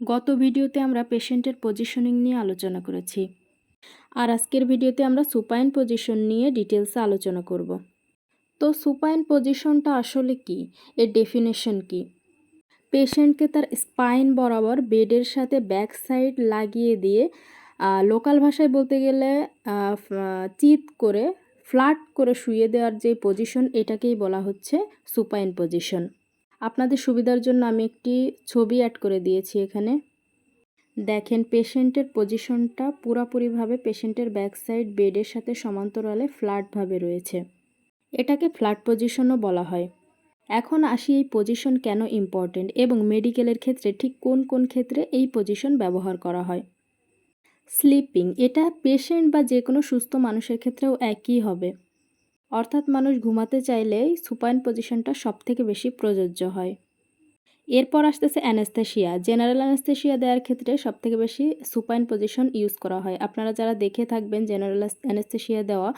গত ভিডিওতে আমরা পেশেন্টের পজিশনিং নিয়ে আলোচনা করেছি, আর আজকের ভিডিওতে আমরা সুপাইন পজিশন নিয়ে ডিটেলসে আলোচনা করব। তো সুপাইন পজিশনটা আসলে কি, এর ডেফিনেশন কি? পেশেন্টকে তার স্পাইন বরাবর বেডের সাথে ব্যাক সাইড লাগিয়ে দিয়ে লোকাল ভাষায় বলতে গেলে চিৎ করে ফ্ল্যাট করে শুয়ে দেওয়ার যে পজিশন, এটাকেই বলা হচ্ছে সুপাইন পজিশন। আপনাদের সুবিধার জন্য আমি একটি ছবি অ্যাড করে দিয়েছি এখানে। দেখেন, পেশেন্টের পজিশনটা পুরোপুরিভাবে পেশেন্টের ব্যাক সাইড বেডের সাথে সমান্তরালে ফ্ল্যাটভাবে রয়েছে। এটাকে ফ্ল্যাট পজিশনও বলা হয়। এখন আসি এই পজিশন কেন ইম্পর্টেন্ট এবং মেডিকেলের ক্ষেত্রে ঠিক কোন কোন ক্ষেত্রে এই পজিশন ব্যবহার করা হয়। স্লিপিং, এটা পেশেন্ট বা যে কোনো সুস্থ মানুষের ক্ষেত্রেও একই হবে। অর্থাৎ মানুষ ঘুমাতে চাইলেই সুপাইন পজিশনটা সবথেকে বেশি প্রযোজ্য হয়। এরপর আসতেছে অ্যানেস্থেশিয়া। জেনারেল অ্যানেস্থেশিয়া দেওয়ার ক্ষেত্রে সবথেকে বেশি সুপাইন পজিশন ইউজ করা হয়। আপনারা যারা দেখে থাকবেন জেনারেল অ্যানেস্থেশিয়া দেওয়া,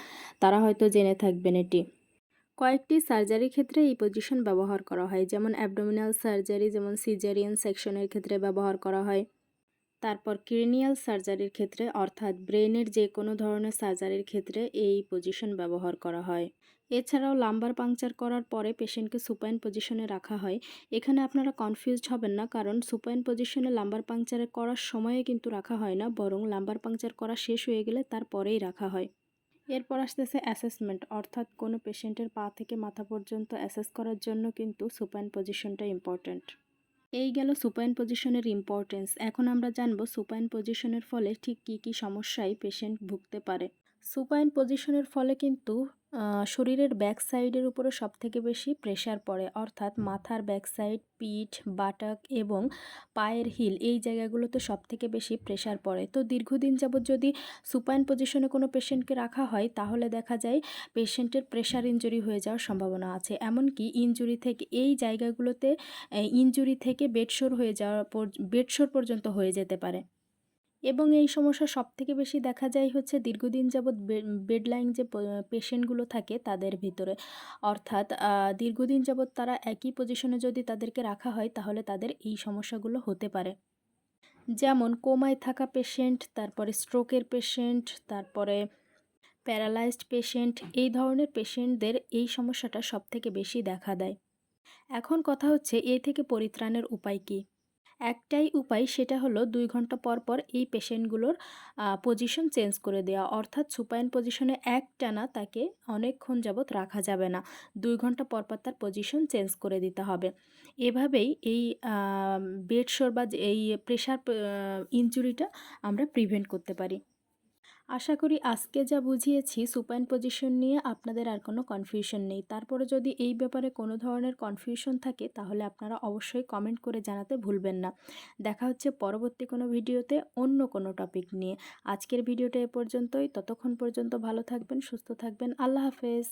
তারা হয়তো জেনে থাকবেন এটি। কয়েকটি সার্জারির ক্ষেত্রে এই পজিশন ব্যবহার করা হয়, যেমন অ্যাবডোমিনাল সার্জারি, যেমন সিজারিয়ান সেকশনের ক্ষেত্রে ব্যবহার করা হয়। তারপর ক্রেনিয়াল সার্জারির ক্ষেত্রে, অর্থাৎ ব্রেনের যে কোনো ধরনের সার্জারির ক্ষেত্রে এই পজিশন ব্যবহার করা হয়। এছাড়াও লাম্বার পাংচার করার পরে পেশেন্টকে সুপাইন পজিশনে রাখা হয়। এখানে আপনারা কনফিউজড হবেন না, কারণ সুপাইন পজিশনে লাম্বার পাংচার করার সময়ে কিন্তু রাখা হয় না, বরং লাম্বার পাংচার করা শেষ হয়ে গেলে তারপরেই রাখা হয়। এরপর আসতেছে অ্যাসেসমেন্ট, অর্থাৎ কোনো পেশেন্টের পা থেকে মাথা পর্যন্ত অ্যাসেস করার জন্য কিন্তু সুপাইন পজিশনটা ইম্পর্ট্যান্ট। এই গেল সুপাইন পজিশনের ইম্পর্টেন্স। এখন আমরা জানব সুপাইন পজিশনের ফলে ঠিক কী কী সমস্যায় পেশেন্ট ভুগতে পারে। সুপাইন পজিশনের ফলে কিন্তু শরীরের ব্যাক সাইডের উপরে সবথেকে বেশি প্রেশার পড়ে, অর্থাৎ মাথার ব্যাক সাইড, পিঠ, বাটাক এবং পায়ের হিল, এই জায়গাগুলোতে সবথেকে বেশি প্রেশার পড়ে। তো দীর্ঘদিন যাবৎ যদি সুপাইন পজিশনে কোনো পেশেন্টকে রাখা হয়, তাহলে দেখা যায় পেশেন্টের প্রেশার ইনজুরি হয়ে যাওয়ার সম্ভাবনা আছে। এমনকি ইনজুরি থেকে এই জায়গাগুলোতে ইনজুরি থেকে বেডশোর হয়ে যাওয়ার বেডশোর পর্যন্ত হয়ে যেতে পারে। এবং এই সমস্যা সবথেকে বেশি দেখা যায় হচ্ছে দীর্ঘদিন যাবৎ বেডলাইন যে পেশেন্টগুলো থাকে তাদের ভিতরে। অর্থাৎ দীর্ঘদিন যাবৎ তারা একই পজিশনে যদি তাদেরকে রাখা হয়, তাহলে তাদের এই সমস্যাগুলো হতে পারে। যেমন কোমায় থাকা পেশেন্ট, তারপরে স্ট্রোকের পেশেন্ট, তারপরে প্যারালাইজড পেশেন্ট, এই ধরনের পেশেন্টদের এই সমস্যাটা সবথেকে বেশি দেখা দেয়। এখন কথা হচ্ছে, এ থেকে পরিত্রাণের উপায় কী? একটাই উপায়, সেটা হলো 2 ঘন্টা পর পর এই পেশেন্টগুলোর পজিশন চেঞ্জ করে দেওয়া। অর্থাৎ সুপাইন পজিশনে একটানা তাকে অনেকক্ষণ যাবৎ রাখা যাবে না। 2 ঘন্টা পর পর তার পজিশন চেঞ্জ করে দিতে হবে। এভাবেই এই বেডশোর বা এই প্রেশার ইনজুরিটা আমরা প্রিভেন্ট করতে পারি। আশা করি আজকে যা বুঝিয়েছি সুপাইন পজিশন নিয়ে আপনাদের আর কোনো কনফিউশন নেই। তারপরে যদি এই ব্যাপারে কোনো ধরনের কনফিউশন থাকে, তাহলে আপনারা অবশ্যই কমেন্ট করে জানাতে ভুলবেন না। দেখা হচ্ছে পরবর্তী কোনো ভিডিওতে অন্য কোনো টপিক নিয়ে। আজকের ভিডিওটা এ পর্যন্তই। ততক্ষণ পর্যন্ত ভালো থাকবেন, সুস্থ থাকবেন। আল্লাহ হাফেজ।